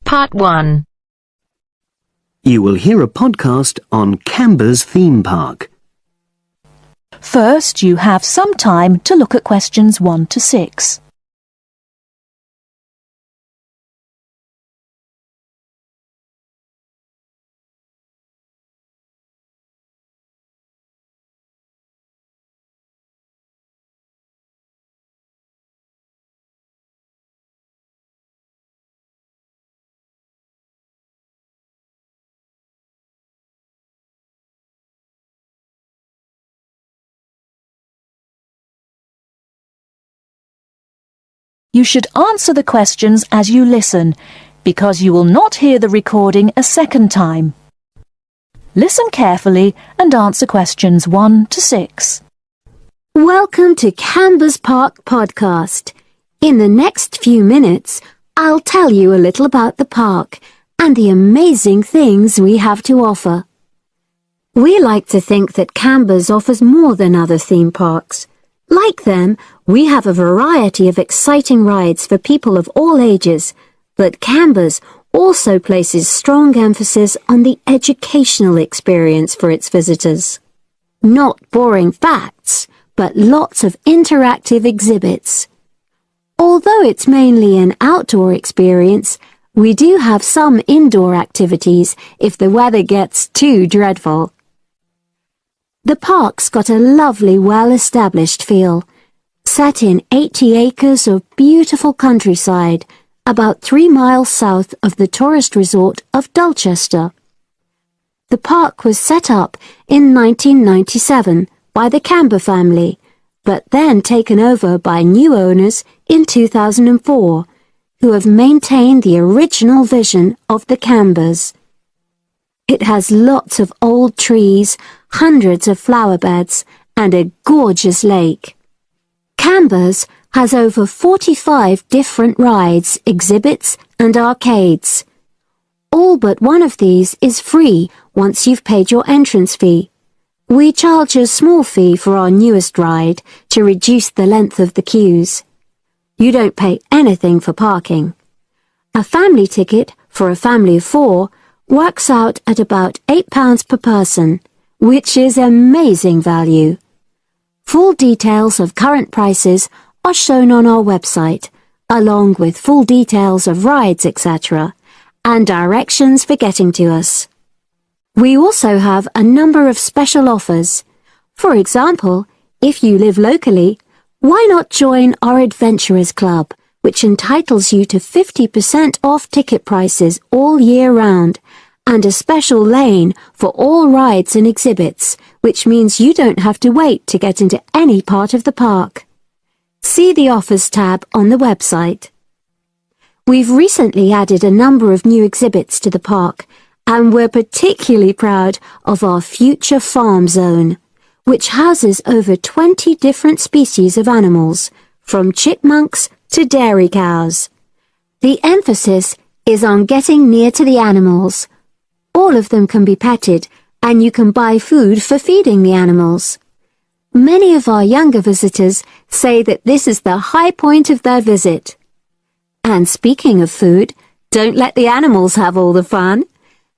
Part 1. You will hear a podcast on Camber's theme park. First, you have some time to look at questions 1 to 6. You should answer the questions as you listen, because you will not hear the recording a second time. Listen carefully and answer questions 1 to 6. Welcome to Camber's Park podcast. In the next few minutes, I'll tell you a little about the park and the amazing things we have to offer. We like to think that Camber's offers more than other theme parks. Like them, we have a variety of exciting rides for people of all ages, but Camber's also places strong emphasis on the educational experience for its visitors. Not boring facts, but lots of interactive exhibits. Although it's mainly an outdoor experience, we do have some indoor activities if the weather gets too dreadful. The park's got a lovely, well-established feel, set in 80 acres of beautiful countryside, about 3 miles south of the tourist resort of Dulchester. The park was set up in 1997 by the Camber family, but then taken over by new owners in 2004, who have maintained the original vision of the Cambers. It has lots of old trees, hundreds of flower beds, and a gorgeous lake. Camber's has over 45 different rides, exhibits, and arcades. All but one of these is free once you've paid your entrance fee. We charge a small fee for our newest ride to reduce the length of the queues. You don't pay anything for parking. A family ticket for a family of 4 works out at about £8 per person, which is amazing value. Full details of current prices are shown on our website, along with full details of rides, etc., and directions for getting to us. We also have a number of special offers. For example, if you live locally, why not join our Adventurers Club, which entitles you to 50% off ticket prices all year round, and a special lane for all rides and exhibits, which means you don't have to wait to get into any part of the park. See the Offers tab on the website. We've recently added a number of new exhibits to the park, and we're particularly proud of our Future Farm Zone, which houses over 20 different species of animals, from chipmunks to dairy cows. The emphasis is on getting near to the animals. All of them can be petted, and you can buy food for feeding the animals. Many of our younger visitors say that this is the high point of their visit. And speaking of food, don't let the animals have all the fun.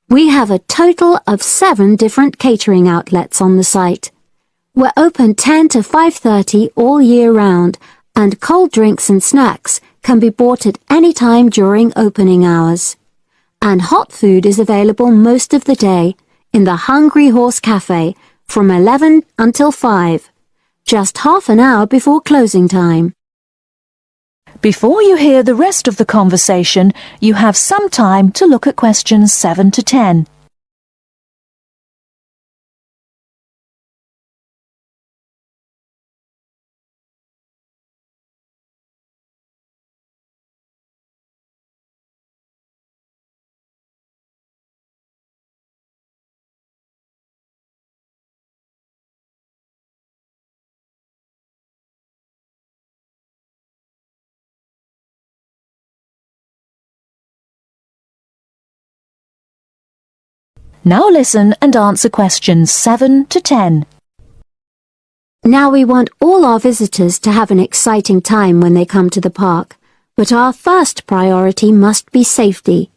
We have a total of 7 different catering outlets on the site. We're open 10 to 5:30 all year round, and cold drinks and snacks can be bought at any time during opening hours. And hot food is available most of the day in the Hungry Horse Cafe from 11 until 5, just half an hour before closing time. Before you hear the rest of the conversation, you have some time to look at questions 7 to 10. Now listen and answer questions 7 to 10. Now we want all our visitors to have an exciting time when they come to the park. But our first priority must be safety.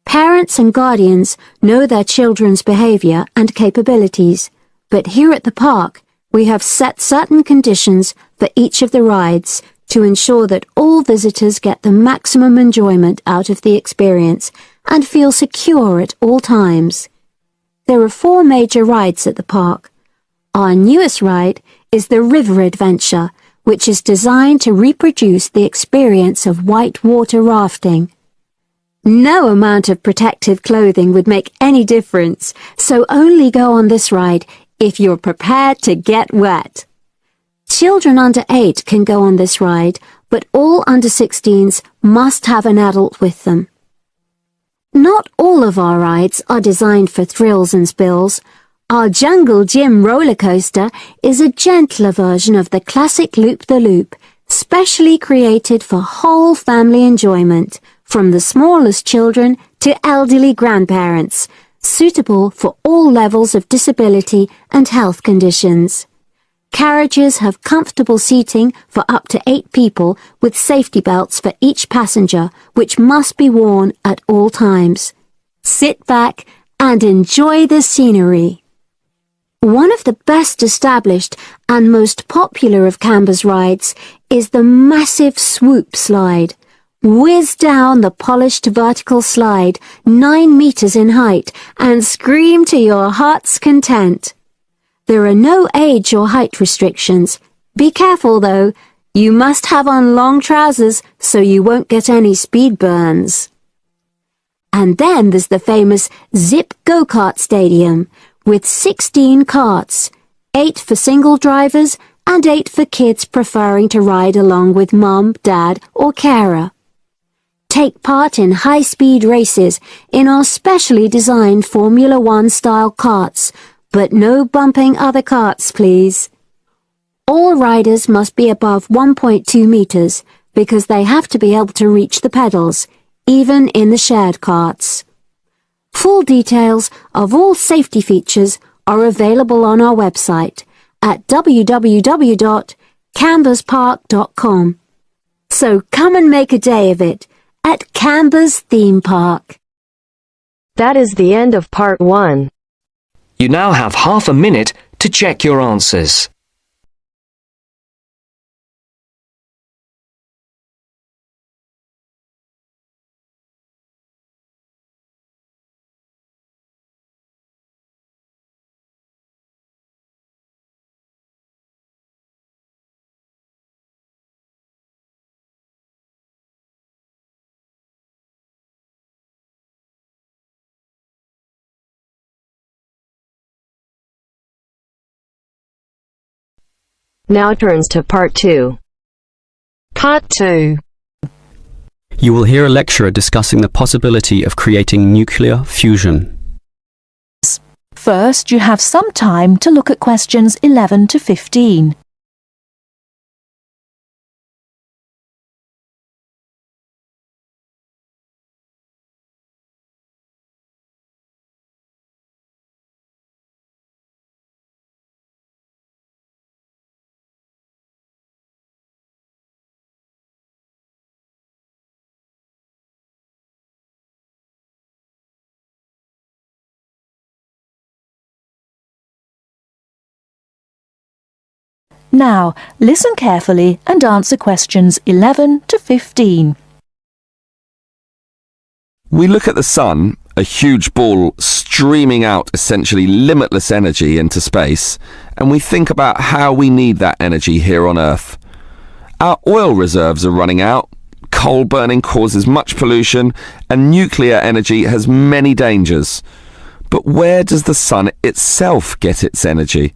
Parents and guardians know their children's behavior and capabilities, but here at the park, we have set certain conditions for each of the rides to ensure that all visitors get the maximum enjoyment out of the experience and feel secure at all times. There are 4 major rides at the park. Our newest ride is the River Adventure, which is designed to reproduce the experience of whitewater rafting. No amount of protective clothing would make any difference, so only go on this ride if you're prepared to get wet. Children under 8 can go on this ride, but all under 16s must have an adult with them. Not all of our rides are designed for thrills and spills. Our Jungle Gym roller coaster is a gentler version of the classic Loop-the-Loop, specially created for whole family enjoyment, from the smallest children to elderly grandparents, suitable for all levels of disability and health conditions. Carriages have comfortable seating for up to 8 people with safety belts for each passenger, which must be worn at all times. Sit back and enjoy the scenery. One of the best established and most popular of Camber's rides is the massive swoop slide. Whiz down the polished vertical slide 9 meters in height and scream to your heart's content. There are no age or height restrictions. Be careful though, you must have on long trousers so you won't get any speed burns. And then there's the famous Zip Go-Kart Stadium with 16 karts, 8 for single drivers and 8 for kids preferring to ride along with mum, dad or carer. Take part in high-speed races in our specially designed Formula One style karts, but no bumping other karts, please. All riders must be above 1.2 meters because they have to be able to reach the pedals, even in the shared karts. Full details of all safety features are available on our website at www.camberspark.com. So come and make a day of it at Camber's Theme Park. That is the end of part 1. You now have half a minute to check your answers. Now turns to part 2. Part 2. You will hear a lecturer discussing the possibility of creating nuclear fusion. First, you have some time to look at questions 11 to 15. Now, listen carefully and answer questions 11 to 15. We look at the sun, a huge ball streaming out essentially limitless energy into space, and we think about how we need that energy here on Earth. Our oil reserves are running out, coal burning causes much pollution, and nuclear energy has many dangers. But where does the sun itself get its energy?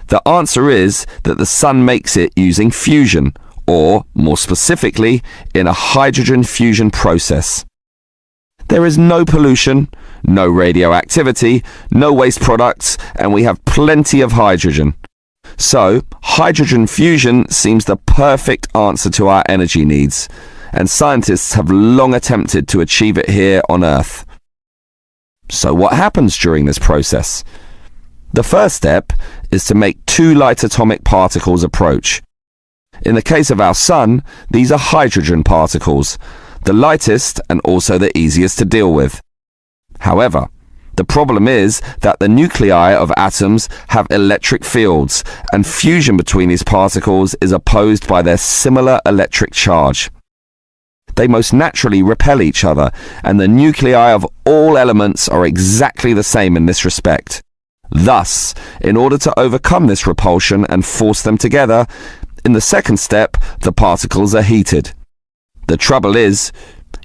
The answer is that the sun makes it using fusion, or, more specifically, in a hydrogen fusion process. There is no pollution, no radioactivity, no waste products, and we have plenty of hydrogen. So, hydrogen fusion seems the perfect answer to our energy needs, and scientists have long attempted to achieve it here on Earth. So what happens during this process? The first step is to make 2 light atomic particles approach. In the case of our Sun, these are hydrogen particles, the lightest and also the easiest to deal with. However, the problem is that the nuclei of atoms have electric fields, and fusion between these particles is opposed by their similar electric charge. They most naturally repel each other, and the nuclei of all elements are exactly the same in this respect. Thus, in order to overcome this repulsion and force them together, in the second step, the particles are heated. The trouble is,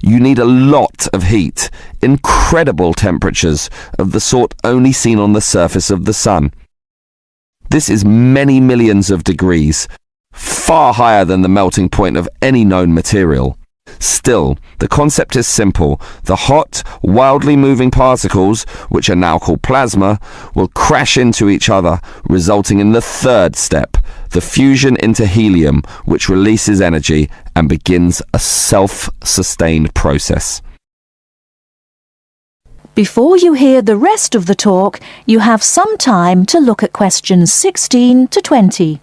you need a lot of heat, incredible temperatures of the sort only seen on the surface of the Sun. This is many millions of degrees, far higher than the melting point of any known material. Still, the concept is simple. The hot, wildly moving particles, which are now called plasma, will crash into each other, resulting in the third step, the fusion into helium, which releases energy and begins a self-sustained process. Before you hear the rest of the talk, you have some time to look at questions 16 to 20.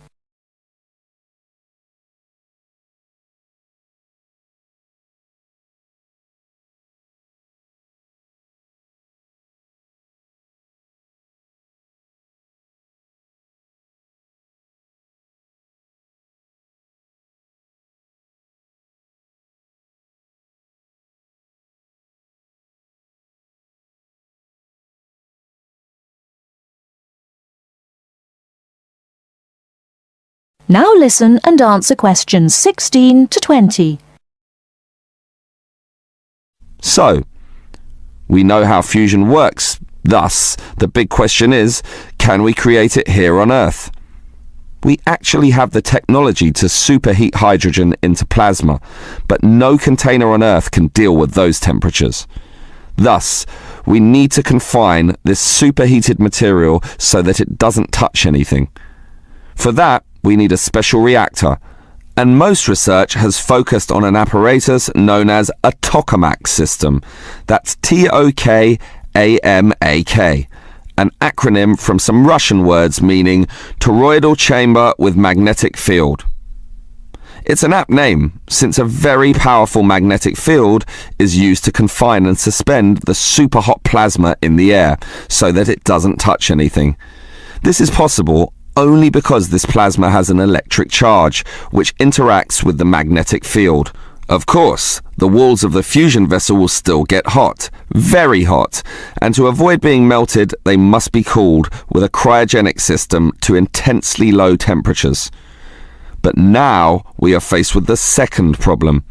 Now listen and answer questions 16 to 20. So, we know how fusion works. Thus, the big question is, can we create it here on Earth? We actually have the technology to superheat hydrogen into plasma, but no container on Earth can deal with those temperatures. Thus, we need to confine this superheated material so that it doesn't touch anything. For that, we need a special reactor, and most research has focused on an apparatus known as a tokamak system. That's Tokamak, an acronym from some Russian words meaning toroidal chamber with magnetic field. It's an apt name, since a very powerful magnetic field is used to confine and suspend the super hot plasma in the air so that it doesn't touch anything. This is possible only because this plasma has an electric charge, which interacts with the magnetic field. Of course, the walls of the fusion vessel will still get hot, very hot, and to avoid being melted, they must be cooled with a cryogenic system to intensely low temperatures. But now we are faced with the second problem.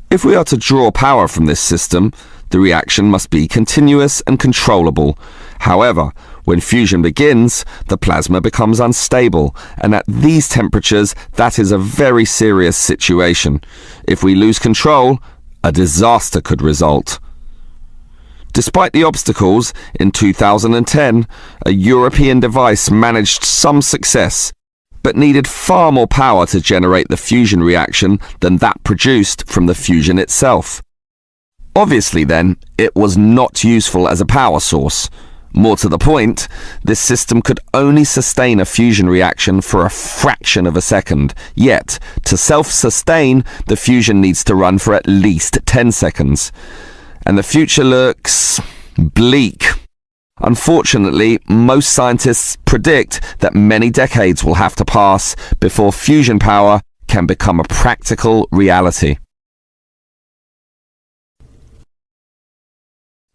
If we are to draw power from this system, the reaction must be continuous and controllable. However, when fusion begins, the plasma becomes unstable, and at these temperatures, that is a very serious situation. If we lose control, a disaster could result. Despite the obstacles, in 2010, a European device managed some success, but needed far more power to generate the fusion reaction than that produced from the fusion itself. Obviously then, it was not useful as a power source. More to the point, this system could only sustain a fusion reaction for a fraction of a second. Yet, to self-sustain, the fusion needs to run for at least 10 seconds. And the future looks bleak. Unfortunately, most scientists predict that many decades will have to pass before fusion power can become a practical reality.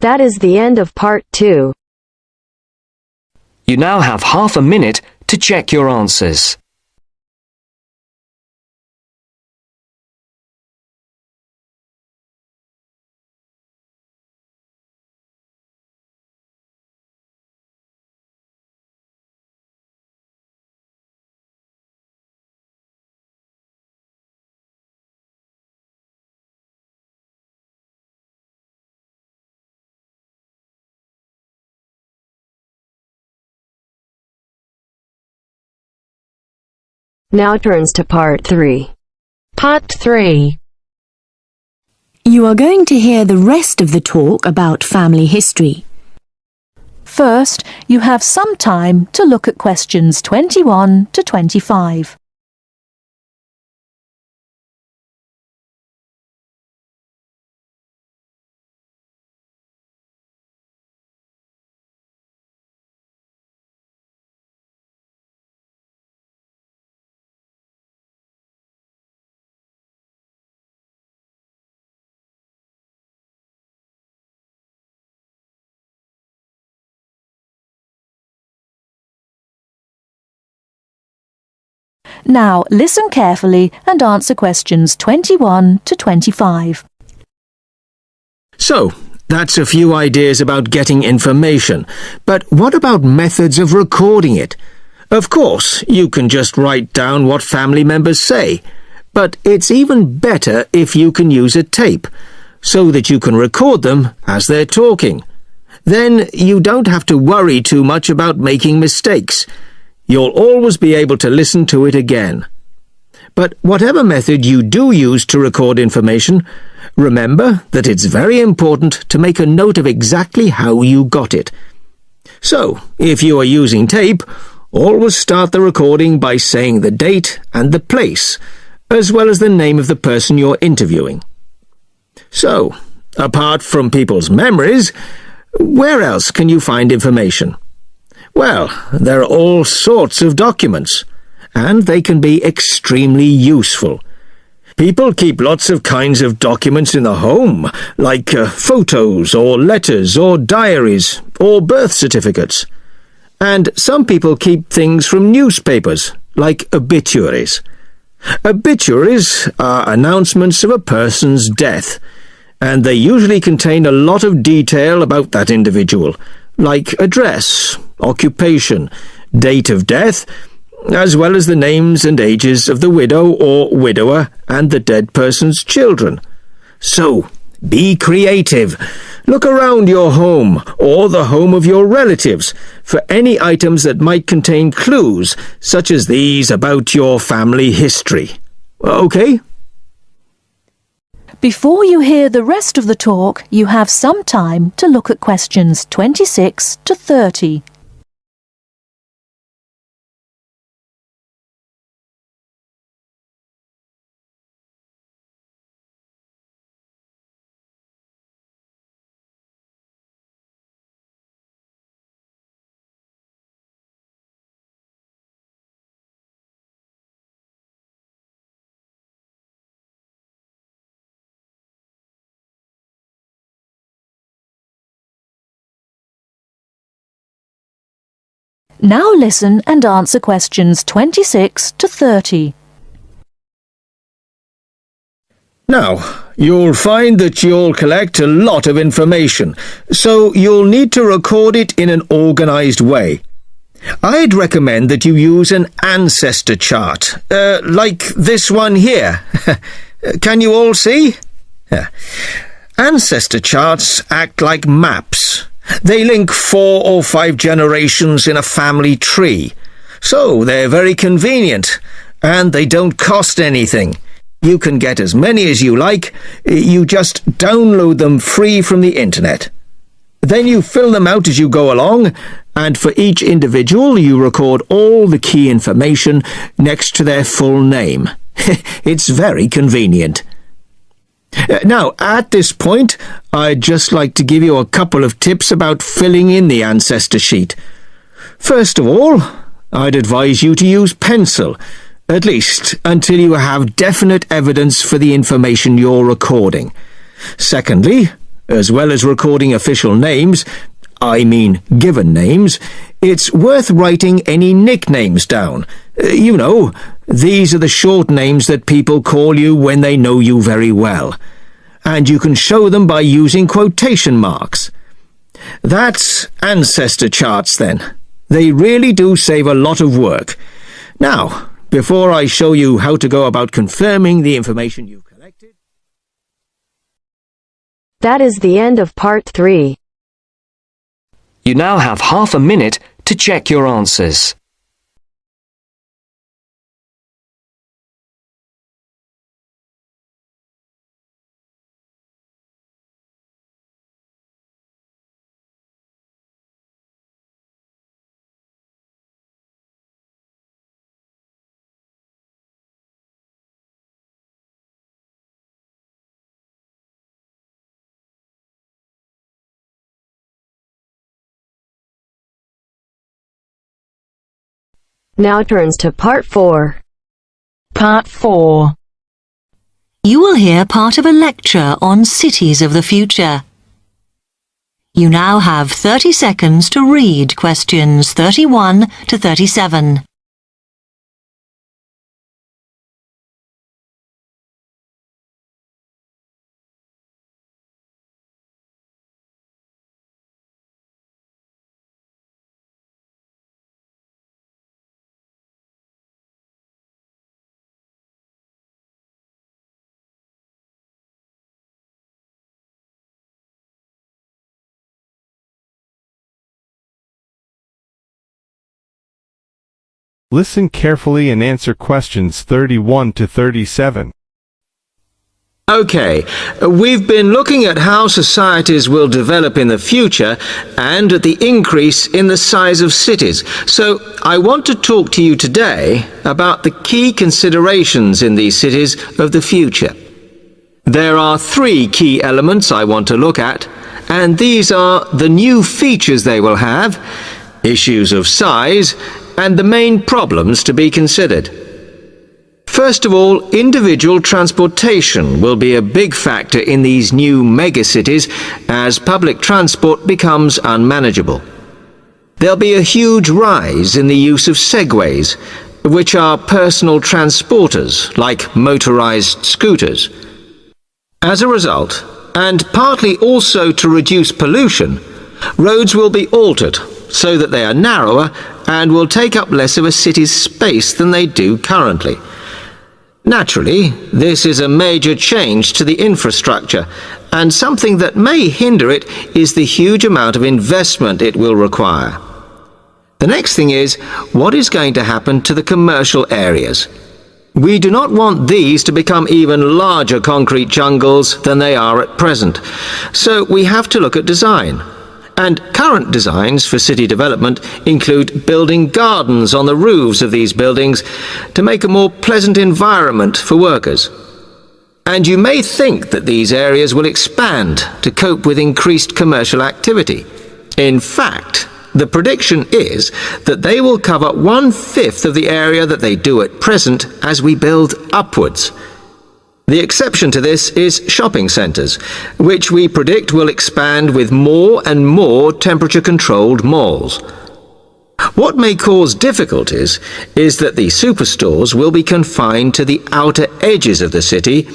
That is the end of part 2. You now have half a minute to check your answers. Now turns to part 3. Part 3. You are going to hear the rest of the talk about family history. First, you have some time to look at questions 21 to 25. Now listen carefully and answer questions 21 to 25. So, that's a few ideas about getting information. But what about methods of recording it? Of course, you can just write down what family members say. But it's even better if you can use a tape, so that you can record them as they're talking. Then you don't have to worry too much about making mistakes. You'll always be able to listen to it again. But whatever method you do use to record information, remember that it's very important to make a note of exactly how you got it. So, if you are using tape, always start the recording by saying the date and the place, as well as the name of the person you're interviewing. So, apart from people's memories, where else can you find information? Well, there are all sorts of documents, and they can be extremely useful. People keep lots of kinds of documents in the home, like photos or letters or diaries or birth certificates. And some people keep things from newspapers, like obituaries. Obituaries are announcements of a person's death, and they usually contain a lot of detail about that individual, like address, occupation, date of death, as well as the names and ages of the widow or widower and the dead person's children. So, be creative. Look around your home or the home of your relatives for any items that might contain clues, such as these about your family history. Okay? Before you hear the rest of the talk, you have some time to look at questions 26 to 30. Now listen and answer questions 26 to 30. Now, you'll find that you'll collect a lot of information, so you'll need to record it in an organised way. I'd recommend that you use an ancestor chart, like this one here. Can you all see? Ancestor charts act like maps. They link 4 or 5 generations in a family tree, so they're very convenient, and they don't cost anything. You can get as many as you like. You just download them free from the internet. Then you fill them out as you go along, and for each individual you record all the key information next to their full name. It's very convenient. Now, at this point, I'd just like to give you a couple of tips about filling in the ancestor sheet. First of all, I'd advise you to use pencil, at least until you have definite evidence for the information you're recording. Secondly, as well as recording official names, I mean given names, it's worth writing any nicknames down. You know, these are the short names that people call you when they know you very well. And you can show them by using quotation marks. That's ancestor charts then. They really do save a lot of work. Now, before I show you how to go about confirming the information you've collected... That is the end of part 3. You now have half a minute to check your answers. Now turns to part 4. Part 4. You will hear part of a lecture on cities of the future. You now have 30 seconds to read questions 31 to 37. Listen carefully and answer questions 31 to 37. Okay, we've been looking at how societies will develop in the future and at the increase in the size of cities. So I want to talk to you today about the key considerations in these cities of the future. There are three key elements I want to look at, and these are the new features they will have, issues of size, and the main problems to be considered. First of all, individual transportation will be a big factor in these new megacities as public transport becomes unmanageable. There'll be a huge rise in the use of segways, which are personal transporters like motorized scooters. As a result, and partly also to reduce pollution, roads will be altered so that they are narrower and will take up less of a city's space than they do currently. Naturally, this is a major change to the infrastructure, and something that may hinder it is the huge amount of investment it will require. The next thing is, what is going to happen to the commercial areas? We do not want these to become even larger concrete jungles than they are at present, so we have to look at design. And current designs for city development include building gardens on the roofs of these buildings to make a more pleasant environment for workers. And you may think that these areas will expand to cope with increased commercial activity. In fact, the prediction is that they will cover 1/5 of the area that they do at present as we build upwards. The exception to this is shopping centres, which we predict will expand with more and more temperature-controlled malls. What may cause difficulties is that the superstores will be confined to the outer edges of the city,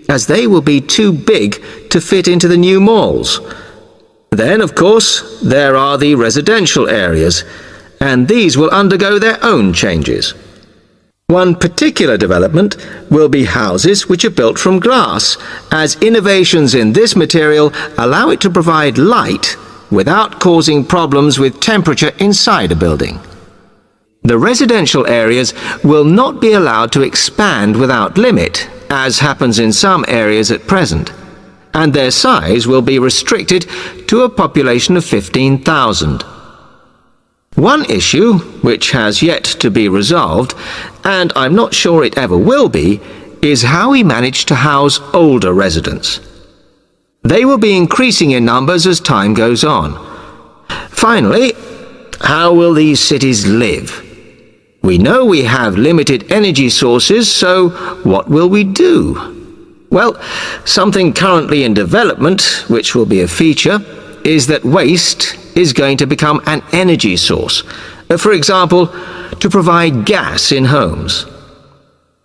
as they will be too big to fit into the new malls. Then, of course, there are the residential areas, and these will undergo their own changes. One particular development will be houses which are built from glass, as innovations in this material allow it to provide light without causing problems with temperature inside a building. The residential areas will not be allowed to expand without limit, as happens in some areas at present, and their size will be restricted to a population of 15,000. One issue, which has yet to be resolved, and I'm not sure it ever will be, is how we manage to house older residents. They will be increasing in numbers as time goes on. Finally, how will these cities live? We know we have limited energy sources, so what will we do? Well, something currently in development, which will be a feature, is that waste is going to become an energy source, for example, to provide gas in homes.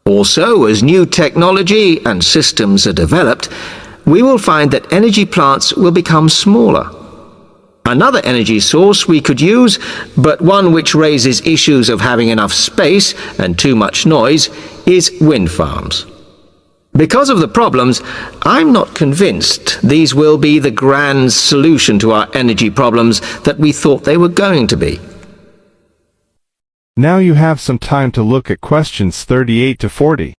Also, as new technology and systems are developed, we will find that energy plants will become smaller. Another energy source we could use, but one which raises issues of having enough space and too much noise, is wind farms. Because of the problems, I'm not convinced these will be the grand solution to our energy problems that we thought they were going to be. Now you have some time to look at questions 38 to 40.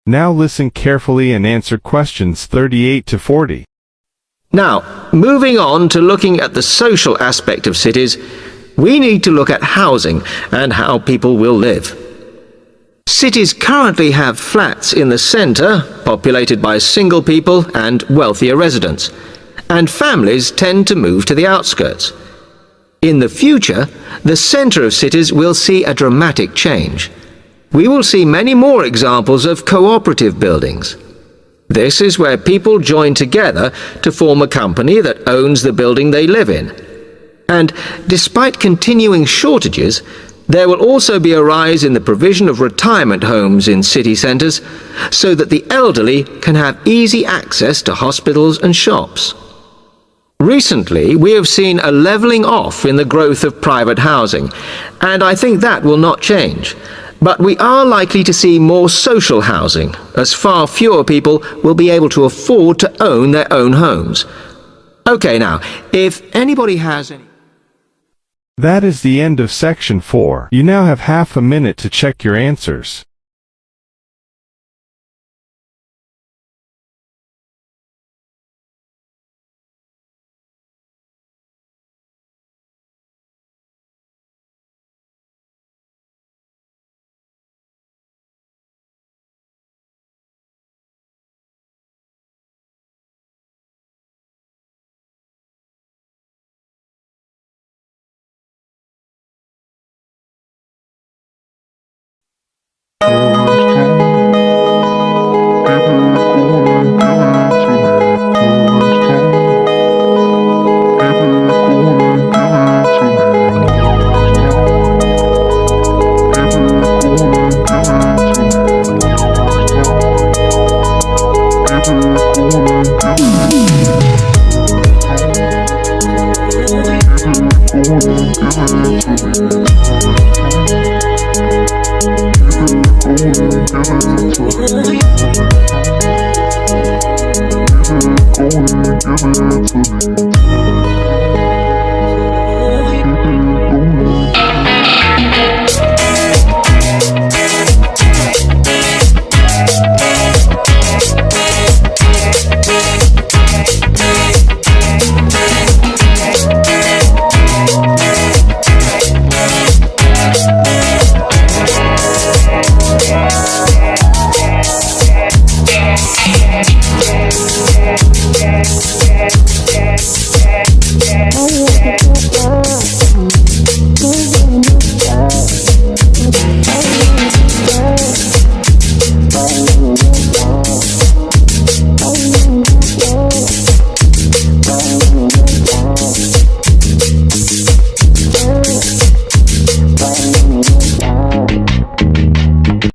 Now listen carefully and answer questions 38 to 40. Now, moving on to looking at the social aspect of cities, we need to look at housing and how people will live. Cities currently have flats in the centre, populated by single people and wealthier residents, and families tend to move to the outskirts. In the future, the centre of cities will see a dramatic change. We will see many more examples of cooperative buildings. This is where people join together to form a company that owns the building they live in. And despite continuing shortages, There will also be a rise in the provision of retirement homes in city centres, so that the elderly can have easy access to hospitals and shops. Recently, we have seen a levelling off in the growth of private housing, and I think that will not change. But we are likely to see more social housing, as far fewer people will be able to afford to own their own homes. OK, now, if anybody has any... That is the end of section 4. You now have half a minute to check your answers. Give it to me.